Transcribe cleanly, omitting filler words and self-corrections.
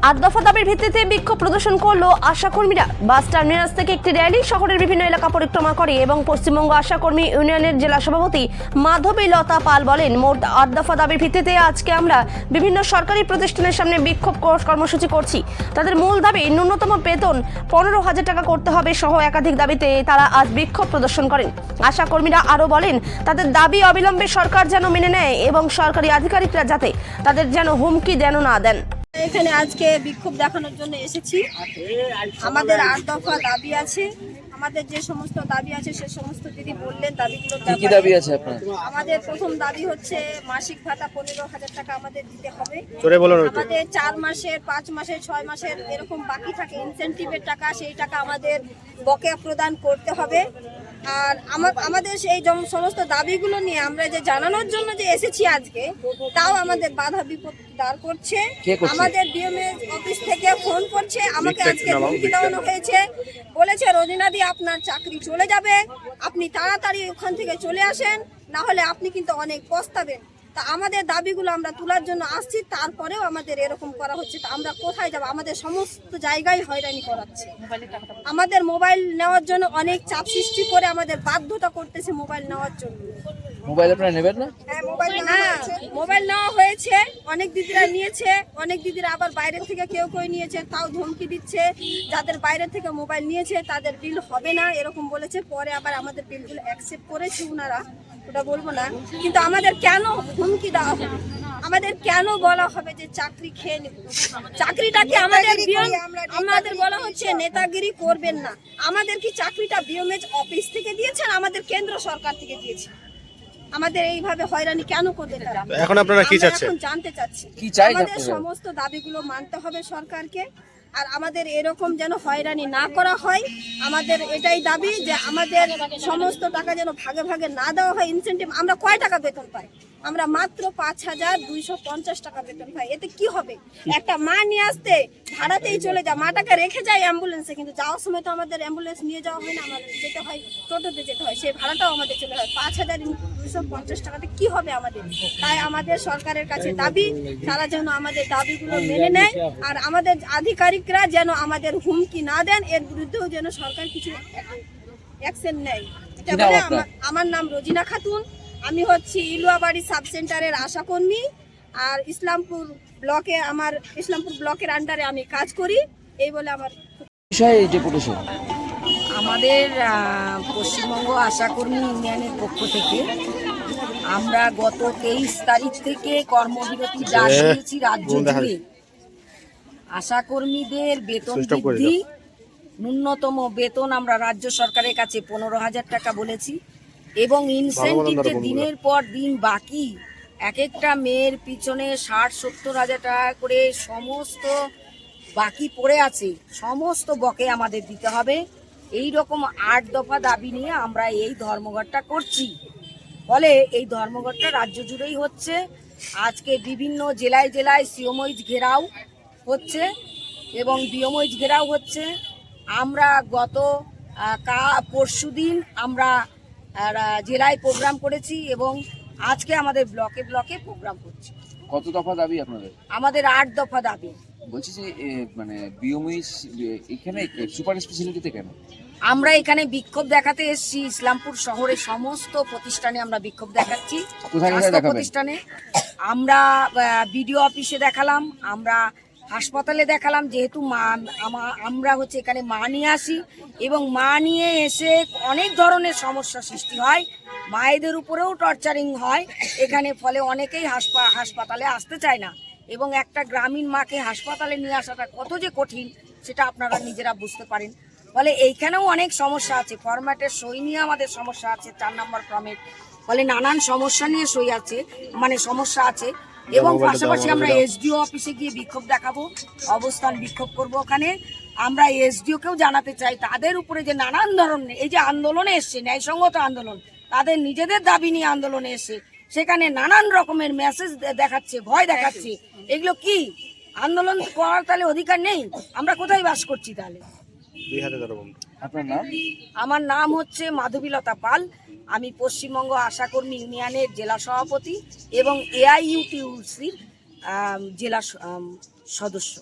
8 দফা দাবির ভিত্তিতে বিক্ষোভ প্রদর্শন করলো আশাকর্মীরা। বাস টার্মিনাস থেকে একটি র্যালি শহরের বিভিন্ন এলাকা পরিক্রমা করে এবং পশ্চিমবঙ্গ আশাকর্মী ইউনিয়নের জেলা সভাপতি মাধবীলতা পাল বলেন, মোট 8 দফা দাবির ভিত্তিতে আজকে আমরা বিভিন্ন সরকারি প্রতিষ্ঠানের সামনে বিক্ষোভ কর্মসূচি করছি। তাদের মূল দাবি ন্যূনতম বেতন 15,000 টাকা করতে হবে সহ একাধিক দাবিতে তারা আজ বিক্ষোভ প্রদর্শন করেন। আশাকর্মীরা আরও বলেন, তাদের দাবি অবিলম্বে সরকার যেন মেনে নেয় এবং সরকারি আধিকারিকরা যাতে তাদের যেন হুমকি যেন না দেন। এখানে আজকে বিক্ষোভ দেখানোর জন্য এসেছি। আমাদের 8 দফা দাবি আছে। আমাদের যে সমস্ত দাবি আছে সে সমস্ত দিদি বললেন দাবিগুলো। কি দাবি আছে আপনার? আমাদের প্রথম দাবি হচ্ছে মাসিক ভাতা 15,000 টাকা আমাদের দিতে হবে। আমাদের 4 মাসের 5 মাসের 6 মাসের এরকম বাকি থাকে ইনসেনটিভের টাকা, সেই টাকা আমাদের বকেয়া প্রদান করতে হবে। আর আমাদের সেই সমস্ত দাবিগুলো নিয়ে আমরা যে জানানোর জন্য যে এসেছি আজকে, তাও আমাদের বাধা বিপত্তি দাঁড় করছে। আমাদের ডিএমএস অফিস থেকে ফোন করছে, আমাকে আজকে হুমকি দেওয়ানো হয়েছে, বলেছে রোজিনাদি আপনার চাকরি চলে যাবে, আপনি তাড়াতাড়ি ওখান থেকে চলে আসেন, না হলে আপনি কিন্তু অনেক পস্তাবেন। তা আমাদের দাবিগুলো আমরা তোলার জন্য আসছি, তারপরেও আমাদের এরকম করা হচ্ছে। তা আমরা কোথায় যাব? আমাদের সমস্ত জায়গায় হয়রানি করাচ্ছে। আমাদের মোবাইল নেওয়ার জন্য অনেক চাপ সৃষ্টি করে আমাদের বাধ্যতা করতেছে মোবাইল নেওয়ার জন্য। মোবাইল আপনারা নেবেন না? হ্যাঁ, মোবাইল নেওয়া হয়েছে, অনেক দিদিরা নিয়েছে, অনেক দিদিরা আবার বাইরে থেকে কেউ নিয়েছে, তাও ধমকি দিচ্ছে। যাদের বাইরে থেকে মোবাইল নিয়েছে তাদের বিল হবে না এরকম বলেছে। পরে আবার আমাদের বিলগুলো অ্যাকসেপ্ট করেছে ওনারা, ওটা বলবো না। কিন্তু আমাদের কেন হুমকি দেওয়া হবে? আমাদের কেন বলা হবে যে চাকরি খেয়ে নেব? চাকরিটাকে আমাদের বলা হচ্ছে নেতাগিরি করবেন না। আমাদের কি চাকরিটা বিএমএস অফিস থেকে দিয়েছেন, আমাদের কেন্দ্র সরকার থেকে দিয়েছে? আমাদের এইভাবে হয়রানি কেন করতে? এখন আপনারা কি চাচ্ছেন? এখন জানতে চাচ্ছি কি চাই আমাদের সমস্ত দাবিগুলো মানতে হবে সরকারকে, আর আমাদের এরকম যেন হয়রানি না করা হয়। আমাদের এটাই দাবি যে আমাদের সমস্ত টাকা যেন ভাগে ভাগে না দেওয়া হয়। ইনসেন্টিভ আমরা কয় টাকা বেতন পাই? আমরা মাত্র 5,250 টাকা বেতন পাই। এতে কি হবে? একটা মা নিয়ে আসতে ভাড়াতেই চলে যায়, মাটাকে রেখে যায় অ্যাম্বুলেন্সে, কিন্তু যাওয়ার সময় তো আমাদের অ্যাম্বুলেন্স নিয়ে যাওয়া হয় না, আমাদের যেতে হয় টোটোতে যেতে হয়, সেই ভাড়াটাও আমাদের চলে হয়। 5,250 টাকাতে কি হবে আমাদের? তাই আমাদের সরকারের কাছে দাবি, তারা যেন আমাদের দাবিগুলো মেনে নেয় আর আমাদের আধিকারিকরা যেন আমাদের হুমকি না দেন, এর বিরুদ্ধেও যেন সরকার কিছু অ্যাকশন নেয়। আমার নাম রোজিনা খাতুন, আমি হচ্ছি ইলুয়াবাড়ি সাব সেন্টারের আশাকর্মী, আর ইসলামপুর ব্লকের আন্ডারে আমি কাজ করি। এই বলে আমার বিষয় ডেপুটেশন। আমাদের পশ্চিমবঙ্গ আশাকর্মী ইউনিয়নের পক্ষ থেকে আমরা গত 23 তারিখ থেকে কর্মবিরতি ডাক দিয়েছি রাজ্য জুড়ে। আশাকর্মীদের বেতন বৃদ্ধি, ন্যূনতম বেতন আমরা রাজ্য সরকারের কাছে 15,000 টাকা বলেছি এবং ইনসেন্টিভ যে দিনের পর দিন বাকি, এক একটা মেয়ের পিছনে 60-70 হাজার টাকা করে সমস্ত বাকি পড়ে আছে, সমস্ত বকে আমাদের দিতে হবে। এই রকম 8 দফা দাবি নিয়ে আমরা এই ধর্মঘটটা করছি। ফলে এই ধর্মঘটটা রাজ্য জুড়েই হচ্ছে। আজকে বিভিন্ন জেলায় জেলায় সিওমইজ ঘেরাও হচ্ছে এবং বিওমইজ ঘেরাও হচ্ছে। আমরা গত পরশুদিন আমরা জেলায় প্রোগ্রাম করেছি এবং আজকে আমাদের ব্লকে ব্লকে প্রোগ্রাম করছি। কত দফা দাবি আপনাদের? আমাদের 8 দফা দাবি। বলছি যে মানে বিওমইস এখানে সুপার স্পেশালিটিতে কেন? আমরা এখানে বিক্ষোভ দেখাতে এসেছি। ইসলামপুর শহরের সমস্ত প্রতিষ্ঠানে আমরা বিক্ষোভ দেখাচ্ছি। প্রতিষ্ঠানে আমরা বিডিও অফিসে দেখালাম, আমরা হাসপাতালে দেখালাম, যেহেতু আমরা হচ্ছে এখানে মা নিয়ে আসি এবং মা নিয়ে এসে অনেক ধরনের সমস্যা সৃষ্টি হয়, মায়েদের উপরেও টর্চারিং হয় এখানে। ফলে অনেকেই হাসপাতালে আসতে চায় না এবং একটা গ্রামীণ মাকে হাসপাতালে নিয়ে আসাটা কত যে কঠিন সেটা আপনারা নিজেরা বুঝতে পারেন। ফলে এইখানেও অনেক সমস্যা আছে। ফরম্যাটের সই নিয়ে আমাদের সমস্যা আছে, 4 নম্বর ফরম্যাট। ফলে নানান সমস্যা নিয়ে সই আছে, মানে সমস্যা আছে। এবং পাশাপাশি আমরা এসডিও অফিসে গিয়ে বিক্ষোভ দেখাবো, অবস্থান বিক্ষোভ করব ওখানে। আমরা এসডিওকেও জানাতে চাই তাদের উপরে যে নানান ধরনের এই যে আন্দোলনে এসছে, ন্যায়সঙ্গত আন্দোলন, তাদের নিজেদের দাবি নিয়ে আন্দোলনে এসে সেখানে নানান রকমের মেসেজ দেখাচ্ছে, ভয় দেখাচ্ছে। এগুলো কি আন্দোলন করার তাহলে অধিকার নেই? আমরা কোথায় বাস করছি তাহলে? আপনার নাম? আমার নাম হচ্ছে মাধবীলতা পাল। আমি পশ্চিমবঙ্গ আশাকর্মী ইউনিয়নের জেলা সভাপতি এবং এআইইউটিউসির জেলা সদস্য।